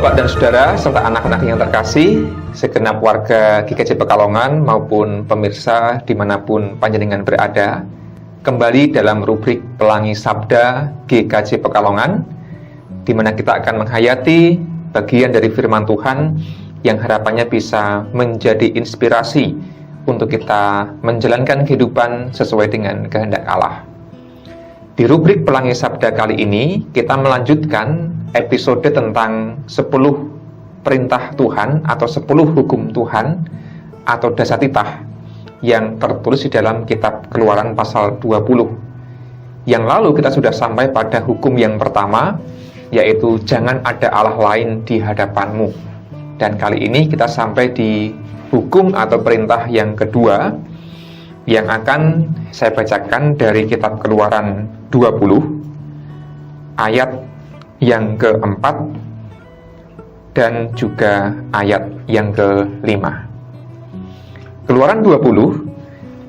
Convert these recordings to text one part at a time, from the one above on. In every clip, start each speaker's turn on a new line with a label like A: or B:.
A: Bapak dan Saudara, serta anak-anak yang terkasih, segenap warga GKJ Pekalongan maupun pemirsa dimanapun panjenengan berada, kembali dalam rubrik Pelangi Sabda GKJ Pekalongan, di mana kita akan menghayati bagian dari firman Tuhan yang harapannya bisa menjadi inspirasi untuk kita menjalankan kehidupan sesuai dengan kehendak Allah. Di rubrik Pelangi Sabda kali ini, kita melanjutkan episode tentang 10 perintah Tuhan atau 10 hukum Tuhan atau dasatitah yang tertulis di dalam kitab Keluaran pasal 20. Yang lalu kita sudah sampai pada hukum yang pertama, yaitu jangan ada Allah lain di hadapanmu. Dan kali ini kita sampai di hukum atau perintah yang kedua, yang akan saya bacakan dari kitab Keluaran 20 ayat yang keempat dan juga ayat yang kelima. Keluaran 20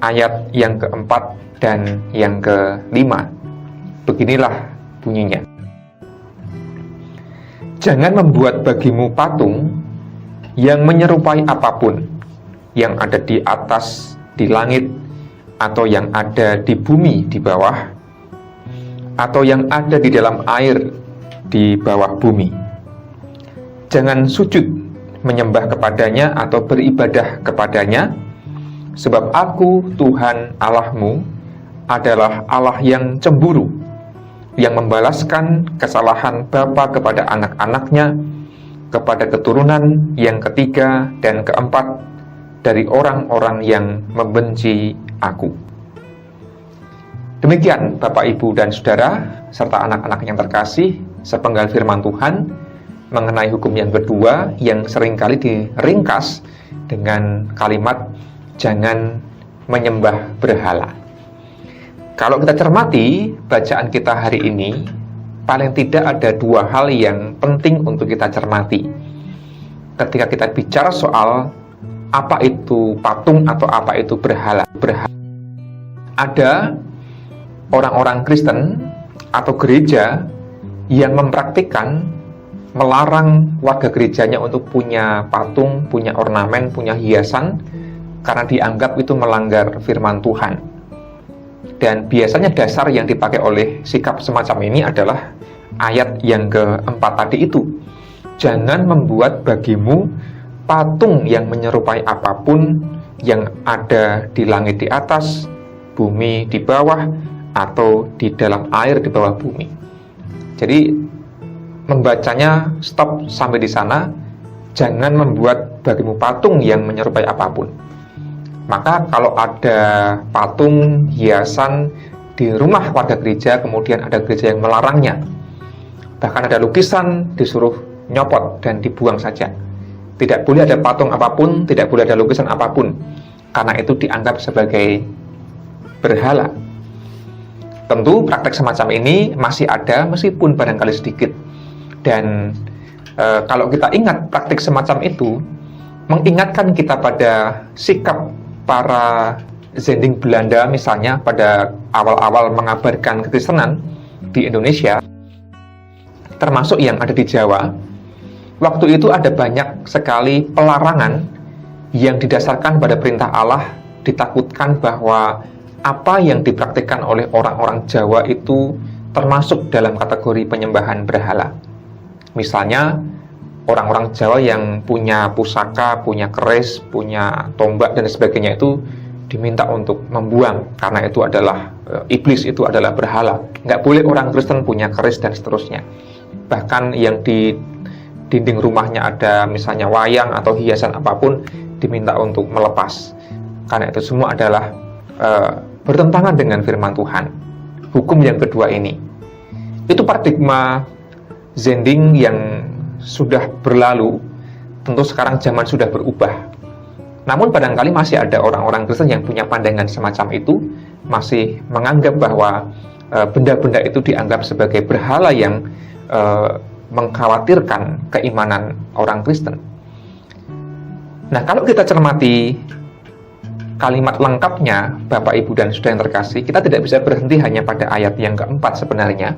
A: ayat yang keempat dan yang kelima. Beginilah bunyinya. Jangan membuat bagimu patung yang menyerupai apapun yang ada di atas, di langit, atau yang ada di bumi di bawah, atau yang ada di dalam air di bawah bumi. Jangan sujud menyembah kepadanya atau beribadah kepadanya, sebab aku, Tuhan Allahmu, adalah Allah yang cemburu, yang membalaskan kesalahan bapa kepada anak-anaknya, kepada keturunan yang ketiga dan keempat dari orang-orang yang membenci aku. Demikian Bapak, Ibu, dan Saudara, serta anak-anak yang terkasih, sepenggal firman Tuhan mengenai hukum yang kedua yang seringkali diringkas dengan kalimat jangan menyembah berhala. Kalau kita cermati bacaan kita hari ini, paling tidak ada dua hal yang penting untuk kita cermati. Ketika kita bicara soal apa itu patung atau apa itu berhala. Ada orang-orang Kristen atau gereja yang mempraktikkan melarang warga gerejanya untuk punya patung, punya ornamen, punya hiasan, karena dianggap itu melanggar firman Tuhan. Dan biasanya dasar yang dipakai oleh sikap semacam ini adalah ayat yang keempat tadi itu. Jangan membuat bagimu patung yang menyerupai apapun yang ada di langit di atas, bumi di bawah, atau di dalam air di bawah bumi. Jadi membacanya stop sampai di sana. Jangan membuat bagimu patung yang menyerupai apapun. Maka kalau ada patung, hiasan di rumah warga gereja, kemudian ada gereja yang melarangnya, bahkan ada lukisan, disuruh nyopot dan dibuang saja. Tidak boleh ada patung apapun, tidak boleh ada lukisan apapun, karena itu dianggap sebagai berhala. Tentu praktek semacam ini masih ada, meskipun barangkali sedikit. Dan kalau kita ingat praktik semacam itu, mengingatkan kita pada sikap para zending Belanda misalnya pada awal-awal mengabarkan kekristenan di Indonesia, termasuk yang ada di Jawa. Waktu itu ada banyak sekali pelarangan yang didasarkan pada perintah Allah, ditakutkan bahwa apa yang dipraktikkan oleh orang-orang Jawa itu termasuk dalam kategori penyembahan berhala. Misalnya, orang-orang Jawa yang punya pusaka, punya keris, punya tombak, dan sebagainya itu diminta untuk membuang, karena itu adalah iblis, itu adalah berhala. Nggak boleh orang Kristen punya keris, dan seterusnya. Bahkan yang di dinding rumahnya ada misalnya wayang atau hiasan apapun, diminta untuk melepas, karena itu semua adalah bertentangan dengan firman Tuhan. Hukum yang kedua ini, itu paradigma zending yang sudah berlalu. Tentu sekarang zaman sudah berubah, namun barangkali masih ada orang-orang Kristen yang punya pandangan semacam itu, masih menganggap bahwa benda-benda itu dianggap sebagai berhala yang mengkhawatirkan keimanan orang Kristen. Nah, kalau kita cermati kalimat lengkapnya, Bapak, Ibu, dan Saudara yang terkasih, kita tidak bisa berhenti hanya pada ayat yang keempat sebenarnya.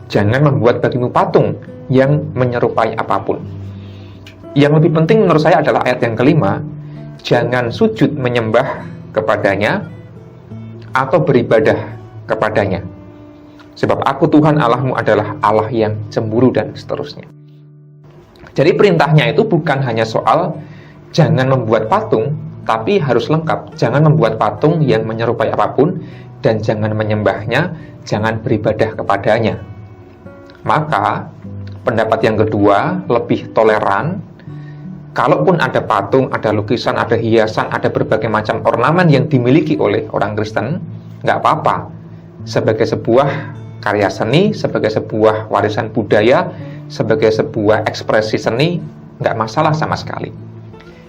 A: Jangan membuat bagimu patung yang menyerupai apapun. Yang lebih penting menurut saya adalah ayat yang kelima, jangan sujud menyembah kepadanya atau beribadah kepadanya. Sebab aku Tuhan Allahmu adalah Allah yang cemburu, dan seterusnya. Jadi perintahnya itu bukan hanya soal jangan membuat patung, tapi harus lengkap. Jangan membuat patung yang menyerupai apapun, dan jangan menyembahnya, jangan beribadah kepadanya. Maka pendapat yang kedua lebih toleran. Kalaupun ada patung, ada lukisan, ada hiasan, ada berbagai macam ornamen yang dimiliki oleh orang Kristen, nggak apa-apa. Sebagai sebuah karya seni, sebagai sebuah warisan budaya, sebagai sebuah ekspresi seni, nggak masalah sama sekali.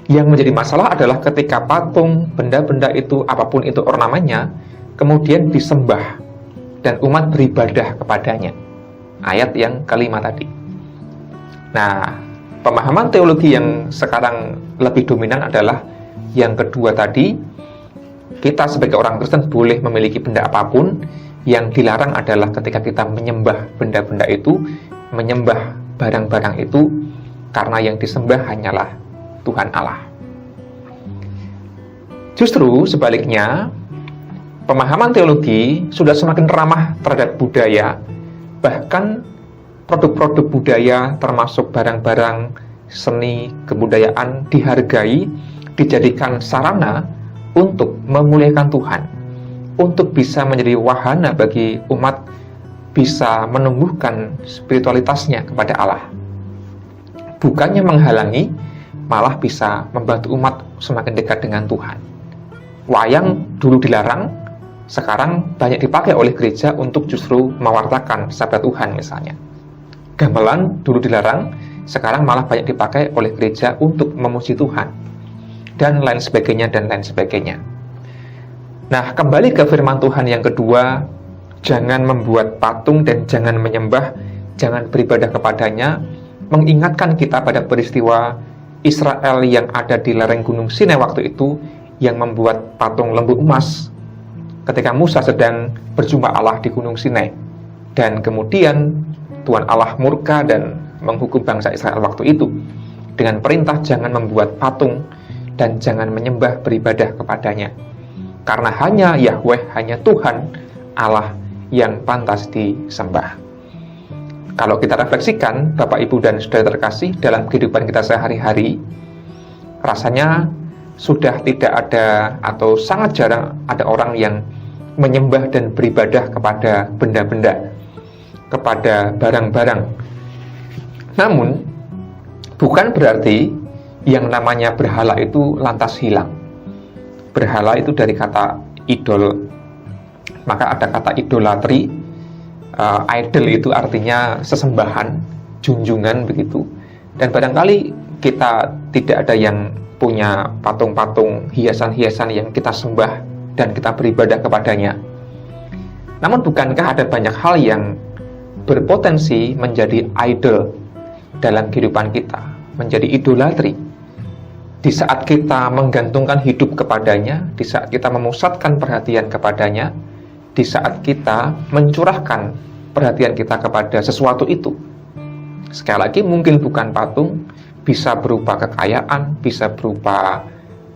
A: Yang menjadi masalah adalah ketika patung, benda-benda itu, apapun itu ornamennya, kemudian disembah dan umat beribadah kepadanya. Ayat yang kelima tadi. Nah, pemahaman teologi yang sekarang lebih dominan adalah yang kedua tadi. Kita sebagai orang Kristen boleh memiliki benda apapun. Yang dilarang adalah ketika kita menyembah benda-benda itu, menyembah barang-barang itu, karena yang disembah hanyalah Tuhan Allah. Justru sebaliknya, pemahaman teologi sudah semakin ramah terhadap budaya. Bahkan produk-produk budaya termasuk barang-barang seni kebudayaan dihargai, dijadikan sarana untuk memuliakan Tuhan, untuk bisa menjadi wahana bagi umat bisa menumbuhkan spiritualitasnya kepada Allah. Bukannya menghalangi, malah bisa membantu umat semakin dekat dengan Tuhan. Wayang dulu dilarang, sekarang banyak dipakai oleh gereja untuk justru mewartakan sabda Tuhan misalnya. Gamelan dulu dilarang, sekarang malah banyak dipakai oleh gereja untuk memuji Tuhan. Dan lain sebagainya, dan lain sebagainya. Nah, kembali ke firman Tuhan yang kedua, jangan membuat patung dan jangan menyembah, jangan beribadah kepadanya, mengingatkan kita pada peristiwa Israel yang ada di lereng Gunung Sinai waktu itu, yang membuat patung lembu emas ketika Musa sedang berjumpa Allah di Gunung Sinai. Dan kemudian Tuhan Allah murka dan menghukum bangsa Israel waktu itu dengan perintah jangan membuat patung dan jangan menyembah beribadah kepadanya. Karena hanya Yahweh, hanya Tuhan Allah yang pantas disembah. Kalau kita refleksikan, Bapak, Ibu, dan Saudara terkasih, dalam kehidupan kita sehari-hari, rasanya sudah tidak ada atau sangat jarang ada orang yang menyembah dan beribadah kepada benda-benda, kepada barang-barang. Namun, bukan berarti yang namanya berhala itu lantas hilang. Berhala itu dari kata idol, maka ada kata idolatri. Idol itu artinya sesembahan, junjungan begitu. Dan barangkali kita tidak ada yang punya patung-patung, hiasan-hiasan yang kita sembah dan kita beribadah kepadanya. Namun bukankah ada banyak hal yang berpotensi menjadi idol dalam kehidupan kita, menjadi idolatri? Di saat kita menggantungkan hidup kepadanya, di saat kita memusatkan perhatian kepadanya, di saat kita mencurahkan perhatian kita kepada sesuatu itu. Sekali lagi, mungkin bukan patung, bisa berupa kekayaan, bisa berupa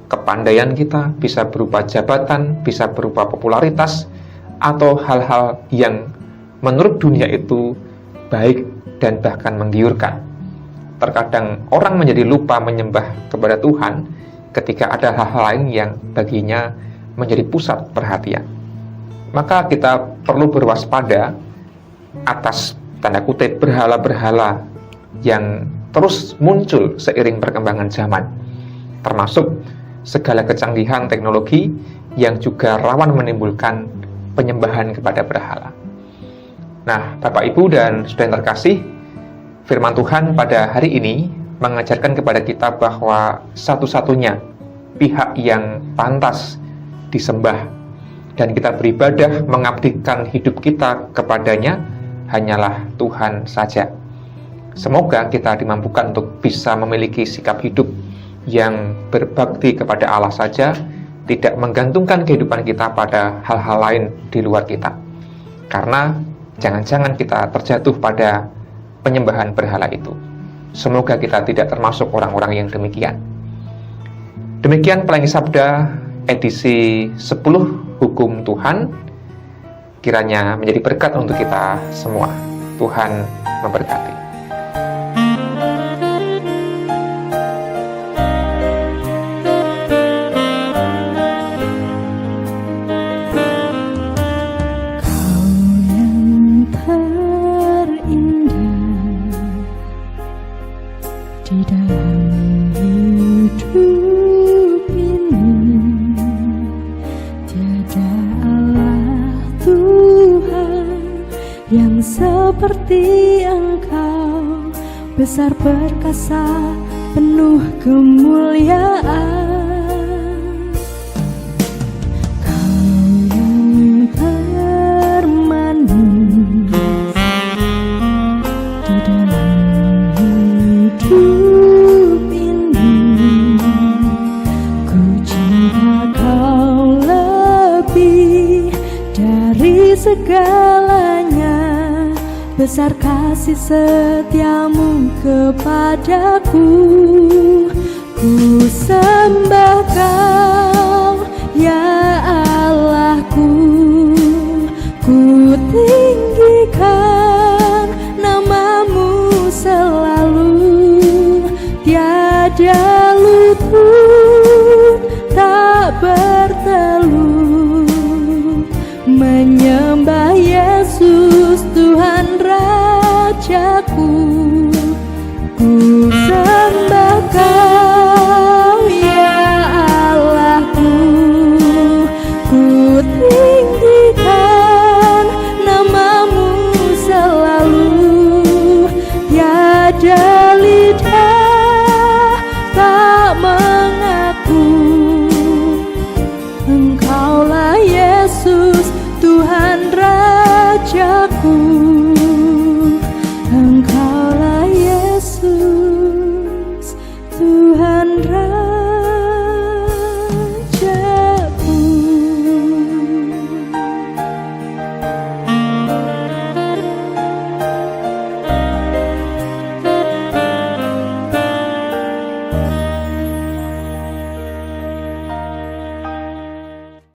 A: kepandaian kita, bisa berupa jabatan, bisa berupa popularitas, atau hal-hal yang menurut dunia itu baik dan bahkan menggiurkan. Terkadang orang menjadi lupa menyembah kepada Tuhan ketika ada hal-hal lain yang baginya menjadi pusat perhatian. Maka kita perlu berwaspada atas tanda kutip berhala-berhala yang terus muncul seiring perkembangan zaman, termasuk segala kecanggihan teknologi yang juga rawan menimbulkan penyembahan kepada berhala. Nah, Bapak, Ibu, dan Saudara terkasih, firman Tuhan pada hari ini mengajarkan kepada kita bahwa satu-satunya pihak yang pantas disembah dan kita beribadah mengabdikan hidup kita kepadanya hanyalah Tuhan saja. Semoga kita dimampukan untuk bisa memiliki sikap hidup yang berbakti kepada Allah saja, tidak menggantungkan kehidupan kita pada hal-hal lain di luar kita. Karena jangan-jangan kita terjatuh pada penyembahan berhala itu. Semoga kita tidak termasuk orang-orang yang demikian. Demikian Pelangi Sabda edisi 10 Hukum Tuhan. Kiranya menjadi berkat untuk kita semua. Tuhan memberkati.
B: Di dalam hidup ini tiada Allah Tuhan yang seperti Engkau, besar perkasa penuh kemuliaan. Kau yang termanis di dalam hidup ini, ku cinta Kau lebih dari segalanya. Besar kasih setiamu kepadaku, ku sembah Kau ya Allahku, ku tinggikan namamu selalu, tiada luput